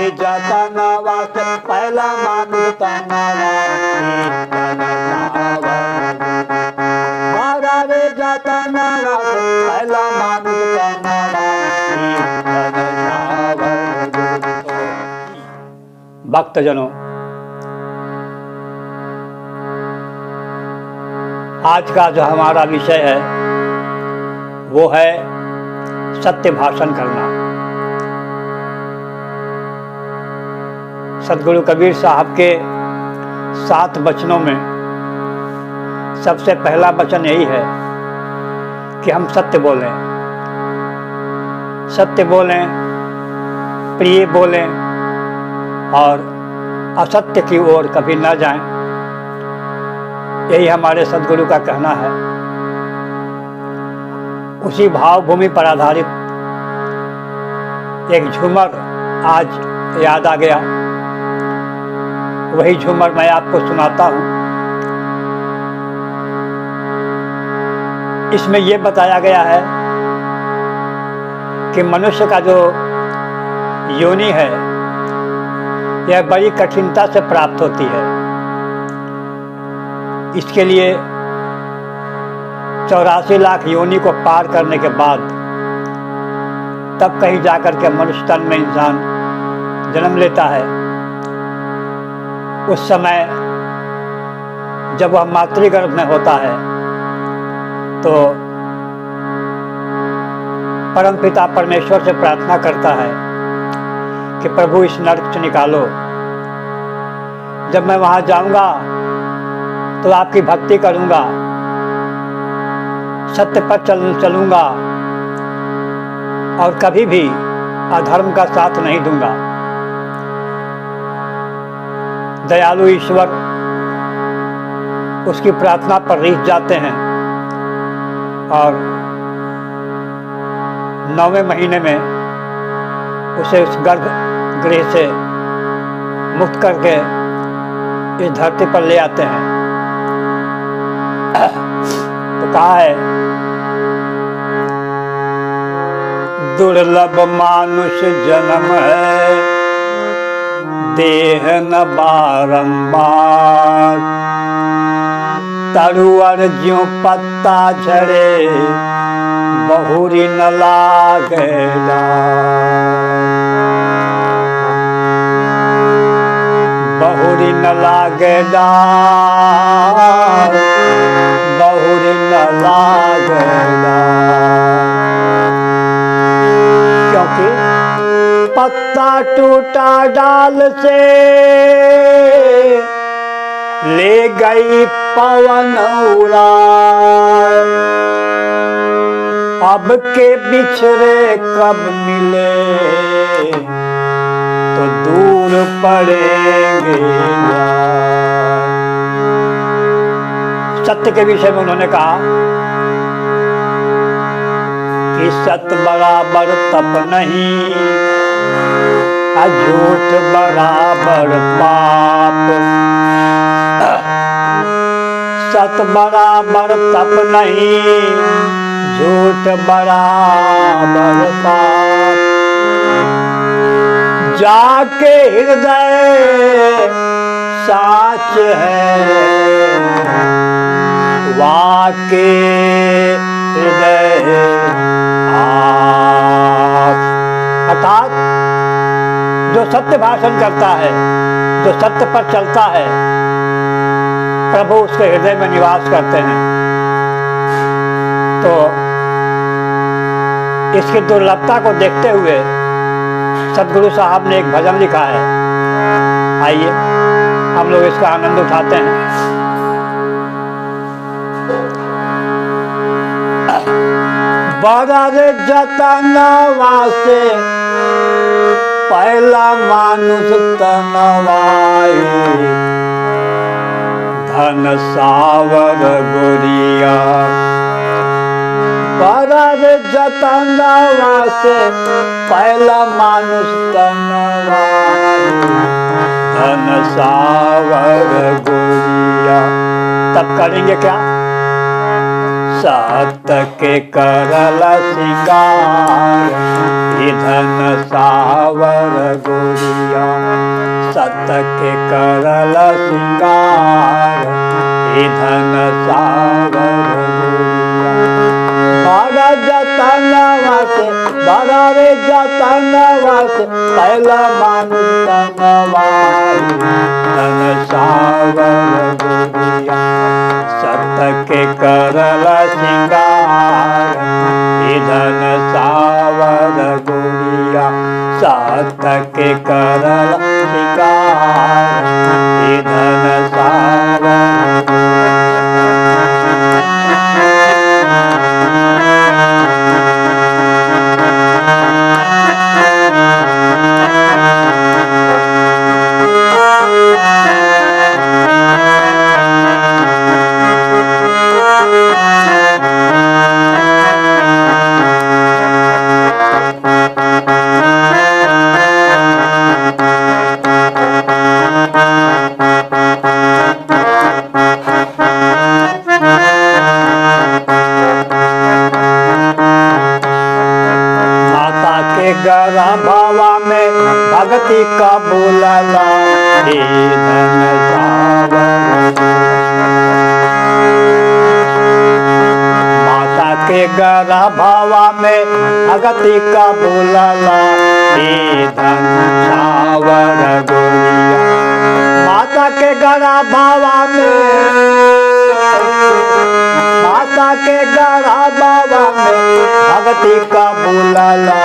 रे जतनवा से पहला मानुष तनवा मारा रे जतनवा से पहला मानुष तनवा भक्तजनों, आज का जो हमारा विषय है वो है सत्य भाषण करना। सद्गुरु कबीर साहब के 7 वचनों में सबसे पहला वचन यही है कि हम सत्य बोलें, सत्य बोलें, प्रिय बोलें और असत्य की ओर कभी न जाएं। यही हमारे सद्गुरु का कहना है। उसी भावभूमि पर आधारित एक झूमर आज याद आ गया, वही झूमर मैं आपको सुनाता हूँ। इसमें यह बताया गया है कि मनुष्य का जो योनि है यह बड़ी कठिनता से प्राप्त होती है। इसके लिए 84 लाख योनि को पार करने के बाद तब कहीं जाकर के मनुष्य तन में इंसान जन्म लेता है। उस समय जब वह मातृगर्भ में होता है तो परमपिता परमेश्वर से प्रार्थना करता है कि प्रभु इस नरक से निकालो। जब मैं वहां जाऊंगा तो आपकी भक्ति करूंगा, सत्य पर चलूंगा और कभी भी अधर्म का साथ नहीं दूंगा। दयालु ईश्वर उसकी प्रार्थना पर रीझ जाते हैं और 9वें महीने में उसे उस गर्भ गृह से मुक्त करके इस धरती पर ले आते हैं। तो कहा है, दुर्लभ मानुष जन्म है, देह न बारंबार, तरुअर ज्यों पत्ता झड़े, बहुरी न लागे बहुरी न लागे बहुरी न लागे। क्योंकि पत्ता टूटा डाल से ले गई पवन उड़ा, अब के बिछड़े कब मिले तो दूर पड़ेंगे। सत्य के विषय में उन्होंने कहा कि सत्य बराबर तप नहीं, झूठ बराबर पाप। सत्य बराबर तप नहीं, झूठ बराबर पाप। जाके हृदय साच है, वाके हृदय आप। अर्थात जो सत्य भाषण करता है, जो सत्य पर चलता है, प्रभु उसके हृदय में निवास करते हैं। तो इसकी दुर्लभता को देखते हुए सद्गुरु साहब ने एक भजन लिखा है। आइए हम लोग इसका आनंद उठाते हैं। बड़ा रे जतनवा से पहला मानुष तनवाई, धन सावर गोरिया। बड़ा रे जतनवा से पहला मानुष तनवाई, धन सावर गोरिया। तब करेंगे क्या? सत के करल सिंगार धन सावर गोरिया। सत के करल सिंगार धन सावर गोरिया। बड़ा जतनवा से बड़ा रे जतनवा से पहला मानुष तनवारी धन सावर गोरिया। सत के करल सिंगार धन सावर गोरिया। सत के करल सिंगार धन सावर गर्भवा में भक्ति का बोलला हे धन सावर। माता के गर्भवा में भक्ति का बोलला हे धन सावर गोरिया। माता के गर्भवा में माता के गर्भवा में भक्ति का बोलला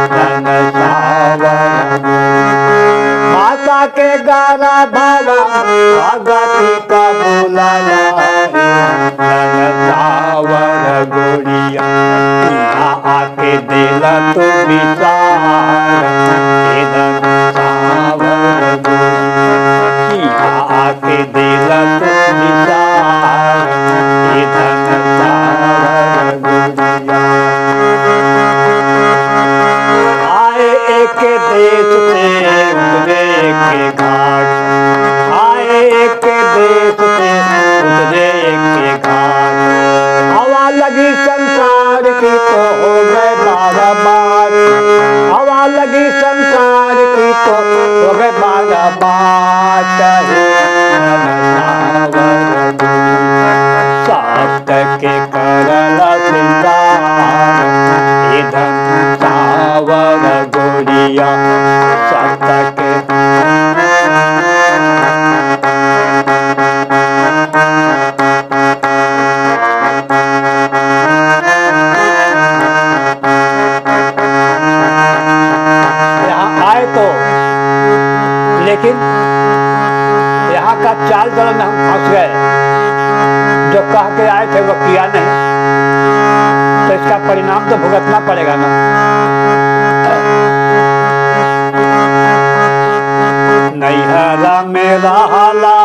धन सावर। माता के गर्भवा भक्ति का बोलला धन सावर गोरिया। यहाँ आके दिला तू विचार धन सावर गोरिया। यहाँ आके दिला तू विचार धन सावर गोरिया। आए एक देश से उतरे के घाट। आए एक देश से उतरे के घाट। हवा लगी संसार की तो हो गए बार। हवा लगी संसार की तो हो गए बार। सत के करल सिंगार धन सावर गोरिया। सत के यहाँ आए तो लेकिन यहाँ का चाल चलन में हम फंस गए। जो कह के आए थे वो किया नहीं, तो इसका परिणाम तो भुगतना पड़ेगा ना। नैहरा में रहला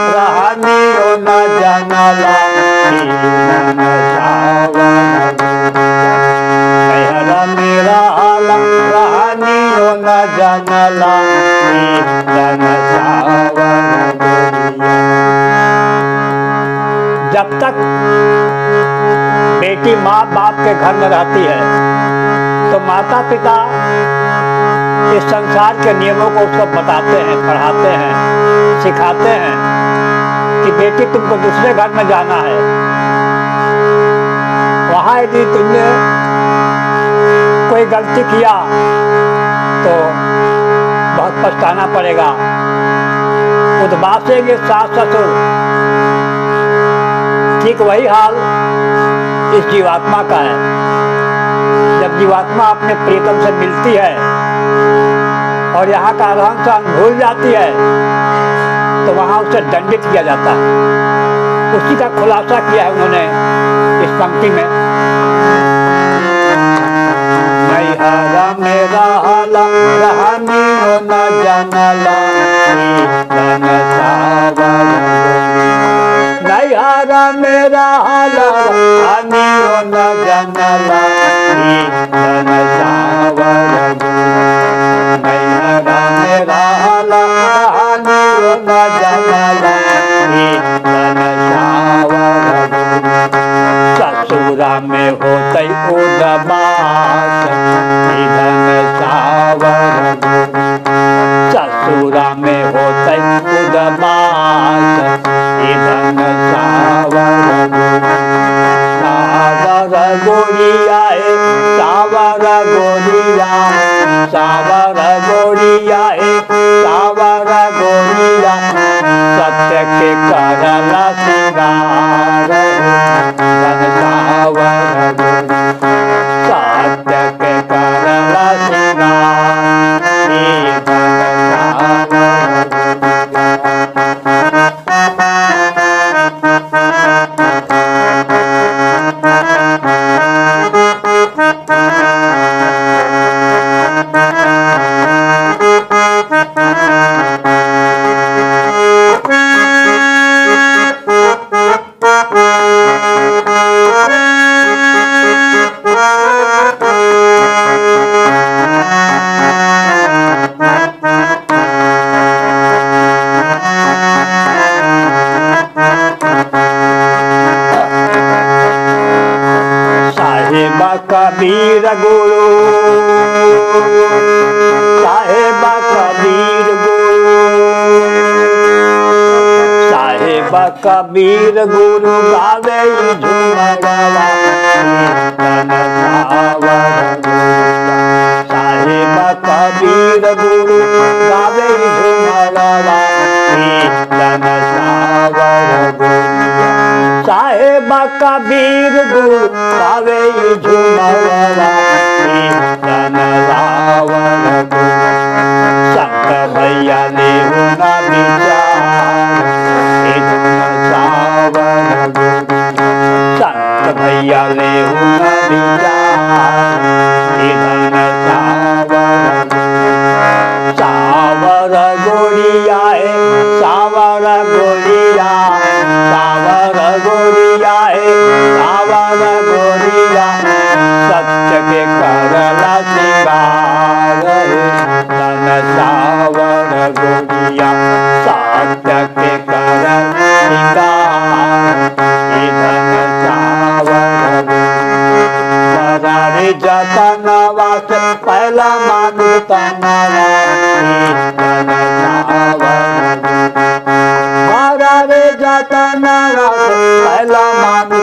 रहनियो न जानला धन सावर। नैहरा में रहला रहनियो न जानला धन सावर गोरिया। जब तक बेटी माँ बाप के घर में रहती है तो माता पिता इस संसार के नियमों को उसको बताते हैं, पढ़ाते हैं, सिखाते हैं कि बेटी तुमको दूसरे घर में जाना है। वहाँ यदि तुमने कोई गलती किया तो बहुत पछताना पड़ेगा। उद्वासेंगे सास ससुर। ठीक वही हाल इस जीवात्मा का है। जब जीवात्मा अपने प्रीतम से मिलती है और यहाँ का रहन सहन भूल जाती है तो वहाँ उसे दंडित किया जाता है। उसी का खुलासा किया है उन्होंने इस पंक्ति में। नैहरा में रहला रहनियो न जानला धन सावर। नैहरा गोरिया सावर गोरिया है सावर गोरिया सत्य के करला सिंगार धन सावर गोरिया सत्य के करला सिंगार हे धन साहेबा कबीर गुरु साहेबा कबीर गुरु साहेबा कबीर गुरु गावे झुमरवा धन सावर साहेबा कबीर गुरु गावे झुमरवा धन सावर साहेबा कबीर गुरु गावे झुमरवा धन सावर संत भैया ने होना विचार धन सावर संत भैया ने होना विचार धन सावर सावर गोरिया है सावर गोरिया सावर गोरिया है सावर गोरिया सत्य के करला सिंगार धन सावर गोरिया सत्य के करला सिंगार धन सावर जतनवा से पहला मानु तनवा धन सावर रे जतनवा से पहला मानु